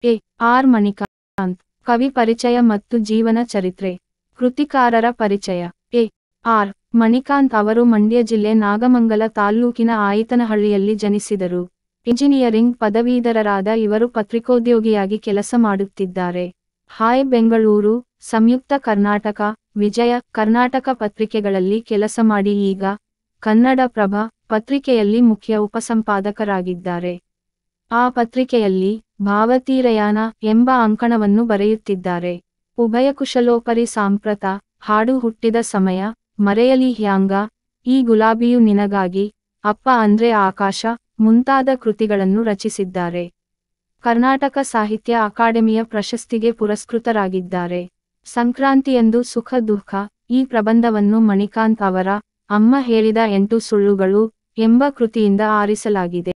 A. R. Manikanth. ಕವಿ ಪರಿಚಯ ಮತ್ತು ಜೀವನ ಚರಿತ್ರೆ. ಕೃತಿಕಾರರ ಪರಿಚಯ. ಎ. ಆರ್. ಮಣಿಕಾಂತ್ ಅವರು ಮಂಡ್ಯ ಜಿಲ್ಲೆ ನಾಗಮಂಗಲ ತಾಲ್ಲೂಕಿನ ಆಯಿತನಹಳ್ಳಿಯಲ್ಲಿ ಜನಿಸಿದರು. ಇಂಜಿನಿಯರಿಂಗ್ ಪದವೀಧರರಾದ ಇವರು ಪತ್ರಿಕೋದ್ಯೋಗಿಯಾಗಿ ಕೆಲಸ ಮಾಡುತ್ತಿದ್ದಾರೆ. ಹಾಯ್ ಬೆಂಗಳೂರು, ಸಂಯುಕ್ತ ಕರ್ನಾಟಕ, ವಿಜಯ ಕರ್ನಾಟಕ ಪತ್ರಿಕೆಗಳಲ್ಲಿ ಕೆಲಸ ಮಾಡಿ ಈಗ ಕನ್ನಡಪ್ರಭ ಪತ್ರಿಕೆಯಲ್ಲಿ ಮುಖ್ಯ ಉಪಸಂಪಾದಕರಾಗಿದ್ದಾರೆ. ಆ ಪತ್ರಿಕೆಯಲ್ಲಿ ಭಾವತೀರಯಾನ ಎಂಬ ಅಂಕಣವನ್ನು ಬರೆಯುತ್ತಿದ್ದಾರೆ. ಉಭಯಕುಶಲೋಪರಿ ಸಾಂಪ್ರತ, ಹಾಡು ಹುಟ್ಟಿದ ಸಮಯ, ಮರೆಯಲಿ ಹ್ಯಾಂಗ, ಈ ಗುಲಾಬಿಯು ನಿನಗಾಗಿ, ಅಪ್ಪ ಅಂದ್ರೆ ಆಕಾಶ ಮುಂತಾದ ಕೃತಿಗಳನ್ನು ರಚಿಸಿದ್ದಾರೆ. ಕರ್ನಾಟಕ ಸಾಹಿತ್ಯ ಅಕಾಡೆಮಿಯ ಪ್ರಶಸ್ತಿಗೆ ಪುರಸ್ಕೃತರಾಗಿದ್ದಾರೆ. ಸಂಕ್ರಾಂತಿಯಂದು ಸುಖ ದುಃಖ ಈ ಪ್ರಬಂಧವನ್ನು ಮಣಿಕಾಂತ್ ಅವರ ಅಮ್ಮ ಹೇಳಿದ 8 ಸುಳ್ಳುಗಳು ಎಂಬ ಕೃತಿಯಿಂದ ಆರಿಸಲಾಗಿದೆ.